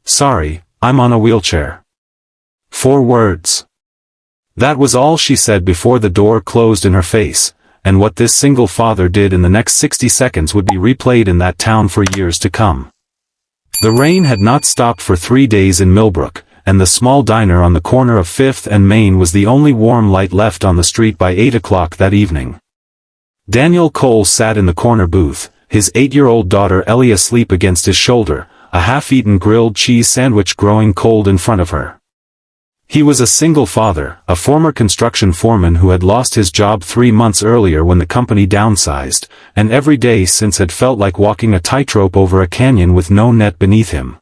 "Sorry, I'm on a wheelchair." 4 words. That was all she said before the door closed in her face, and what this single father did in the next 60 seconds would be replayed in that town for years to come. The rain had not stopped for 3 days in Millbrook, and the small diner on the corner of 5th and Main was the only warm light left on the street by 8 o'clock that evening. Daniel Cole sat in the corner booth, his 8-year-old daughter Ellie asleep against his shoulder, a half-eaten grilled cheese sandwich growing cold in front of her. He was a single father, a former construction foreman who had lost his job 3 months earlier when the company downsized, and every day since had felt like walking a tightrope over a canyon with no net beneath him.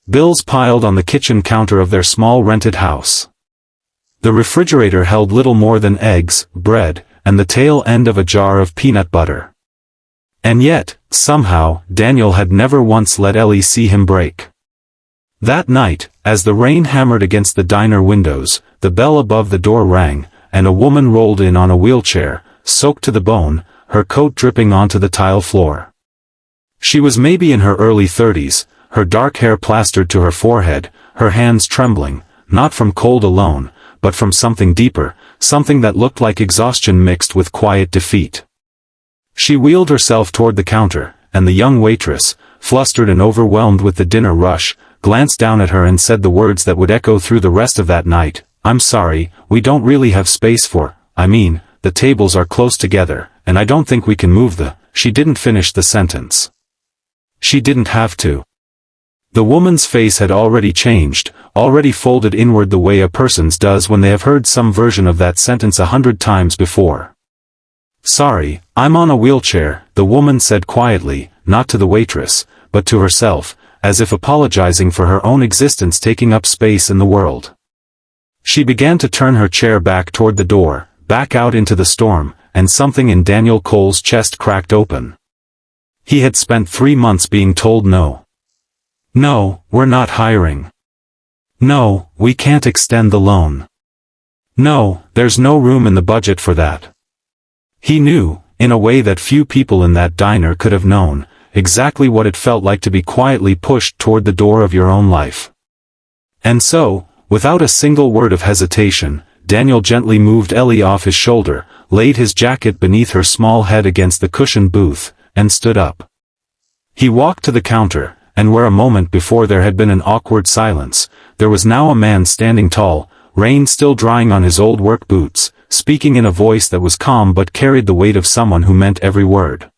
Bills piled on the kitchen counter of their small rented house. The refrigerator held little more than eggs, bread, and the tail end of a jar of peanut butter. And yet, somehow, Daniel had never once let Ellie see him break. That night, as the rain hammered against the diner windows, the bell above the door rang, and a woman rolled in on a wheelchair, soaked to the bone, her coat dripping onto the tile floor. She was maybe in her early 30s, her dark hair plastered to her forehead, her hands trembling, not from cold alone, but from something deeper, something that looked like exhaustion mixed with quiet defeat. She wheeled herself toward the counter, and the young waitress, flustered and overwhelmed with the dinner rush, glanced down at her and said the words that would echo through the rest of that night, "I'm sorry, we don't really have space for, the tables are close together, and I don't think we can move the..." She didn't finish the sentence. She didn't have to. The woman's face had already changed, already folded inward the way a person's does when they have heard some version of that sentence 100 times before. "Sorry, I'm on a wheelchair," the woman said quietly, not to the waitress, but to herself, as if apologizing for her own existence taking up space in the world. She began to turn her chair back toward the door, back out into the storm, and something in Daniel Cole's chest cracked open. He had spent 3 months being told no. "No, we're not hiring. No, we can't extend the loan. No, there's no room in the budget for that." He knew, in a way that few people in that diner could have known, exactly what it felt like to be quietly pushed toward the door of your own life. And so, without a single word of hesitation, Daniel gently moved Ellie off his shoulder, laid his jacket beneath her small head against the cushioned booth, and stood up. He walked to the counter, and where a moment before there had been an awkward silence, there was now a man standing tall, rain still drying on his old work boots, speaking in a voice that was calm but carried the weight of someone who meant every word.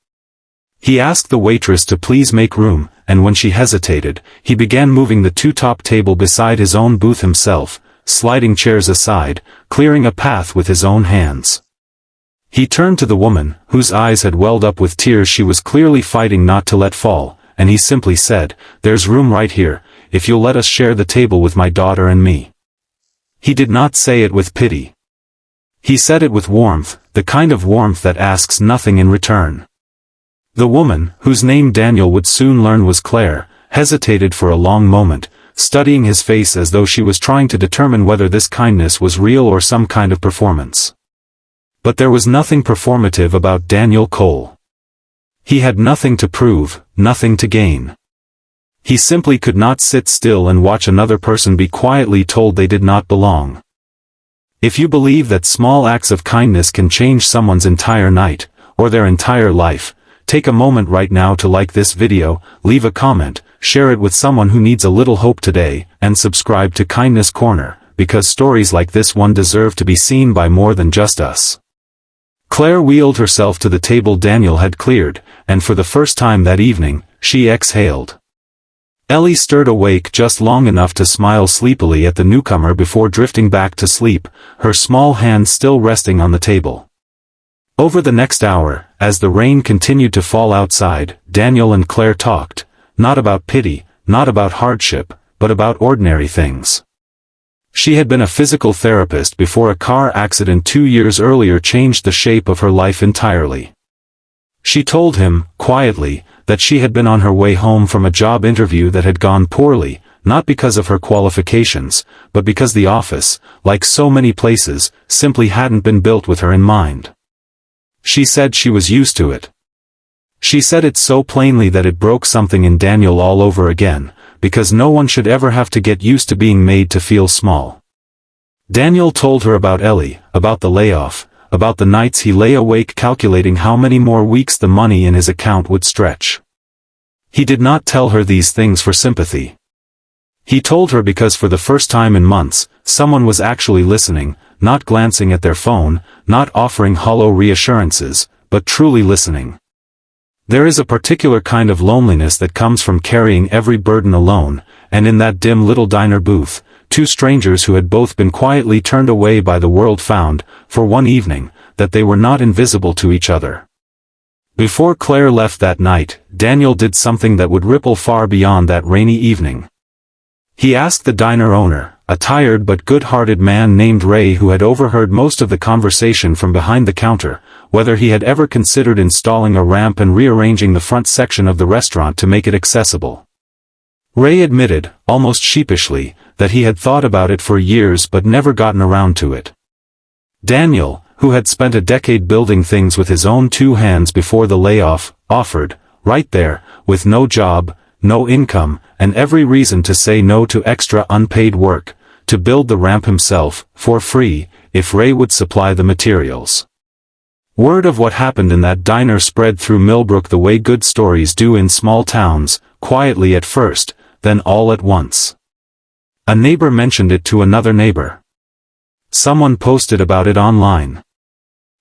He asked the waitress to please make room, and when she hesitated, he began moving the 2-top table beside his own booth himself, sliding chairs aside, clearing a path with his own hands. He turned to the woman, whose eyes had welled up with tears she was clearly fighting not to let fall, and he simply said, "There's room right here, if you'll let us share the table with my daughter and me." He did not say it with pity. He said it with warmth, the kind of warmth that asks nothing in return. The woman, whose name Daniel would soon learn was Claire, hesitated for a long moment, studying his face as though she was trying to determine whether this kindness was real or some kind of performance. But there was nothing performative about Daniel Cole. He had nothing to prove, nothing to gain. He simply could not sit still and watch another person be quietly told they did not belong. If you believe that small acts of kindness can change someone's entire night, or their entire life, take a moment right now to like this video, leave a comment, share it with someone who needs a little hope today, and subscribe to Kindness Corner, because stories like this one deserve to be seen by more than just us. Claire wheeled herself to the table Daniel had cleared, and for the first time that evening, she exhaled. Ellie stirred awake just long enough to smile sleepily at the newcomer before drifting back to sleep, her small hand still resting on the table. Over the next hour, as the rain continued to fall outside, Daniel and Claire talked, not about pity, not about hardship, but about ordinary things. She had been a physical therapist before a car accident 2 years earlier changed the shape of her life entirely. She told him, quietly, that she had been on her way home from a job interview that had gone poorly, not because of her qualifications, but because the office, like so many places, simply hadn't been built with her in mind. She said she was used to it. She said it so plainly that it broke something in Daniel all over again, because no one should ever have to get used to being made to feel small. Daniel told her about Ellie, about the layoff, about the nights he lay awake calculating how many more weeks the money in his account would stretch. He did not tell her these things for sympathy. He told her because for the first time in months, someone was actually listening, not glancing at their phone, not offering hollow reassurances, but truly listening. There is a particular kind of loneliness that comes from carrying every burden alone, and in that dim little diner booth, two strangers who had both been quietly turned away by the world found, for one evening, that they were not invisible to each other. Before Claire left that night, Daniel did something that would ripple far beyond that rainy evening. He asked the diner owner, a tired but good-hearted man named Ray who had overheard most of the conversation from behind the counter, whether he had ever considered installing a ramp and rearranging the front section of the restaurant to make it accessible. Ray admitted, almost sheepishly, that he had thought about it for years but never gotten around to it. Daniel, who had spent a decade building things with his own two hands before the layoff, offered, right there, with no job, no income, and every reason to say no to extra unpaid work, to build the ramp himself, for free, if Ray would supply the materials. Word of what happened in that diner spread through Millbrook the way good stories do in small towns, quietly at first, then all at once. A neighbor mentioned it to another neighbor. Someone posted about it online.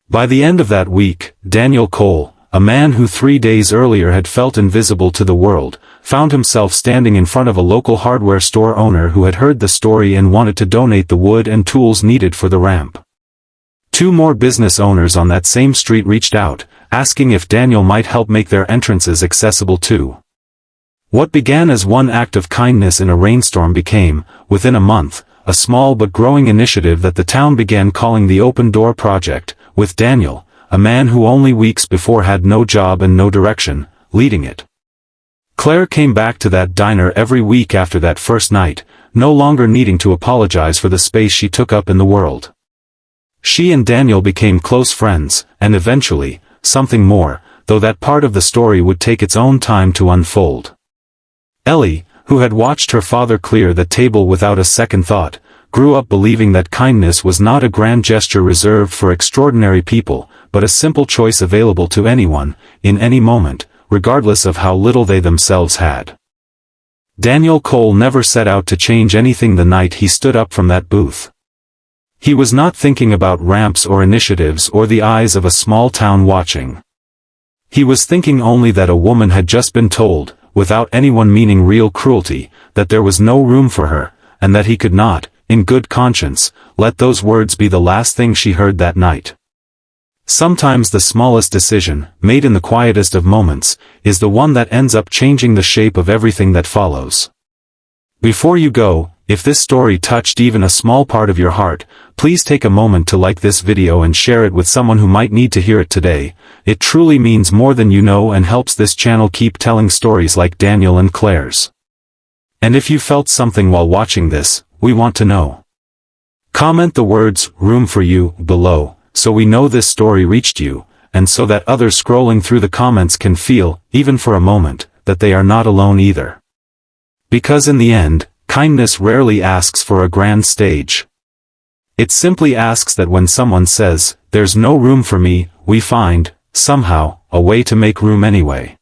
By the end of that week, Daniel Cole, a man who 3 days earlier had felt invisible to the world, found himself standing in front of a local hardware store owner who had heard the story and wanted to donate the wood and tools needed for the ramp. Two more business owners on that same street reached out, asking if Daniel might help make their entrances accessible too. What began as one act of kindness in a rainstorm became, within a month, a small but growing initiative that the town began calling the Open Door Project, with Daniel, a man who only weeks before had no job and no direction, leading it. Claire came back to that diner every week after that first night, no longer needing to apologize for the space she took up in the world. She and Daniel became close friends, and eventually, something more, though that part of the story would take its own time to unfold. Ellie, who had watched her father clear the table without a second thought, grew up believing that kindness was not a grand gesture reserved for extraordinary people, but a simple choice available to anyone, in any moment, regardless of how little they themselves had. Daniel Cole never set out to change anything the night he stood up from that booth. He was not thinking about ramps or initiatives or the eyes of a small town watching. He was thinking only that a woman had just been told, without anyone meaning real cruelty, that there was no room for her, and that he could not, in good conscience, let those words be the last thing she heard that night. Sometimes the smallest decision, made in the quietest of moments, is the one that ends up changing the shape of everything that follows. Before you go, if this story touched even a small part of your heart, please take a moment to like this video and share it with someone who might need to hear it today. It truly means more than you know and helps this channel keep telling stories like Daniel and Claire's. And if you felt something while watching this, we want to know. Comment the words, "room for you," below, so we know this story reached you, and so that others scrolling through the comments can feel, even for a moment, that they are not alone either. Because in the end, kindness rarely asks for a grand stage. It simply asks that when someone says, "There's no room for me," we find, somehow, a way to make room anyway.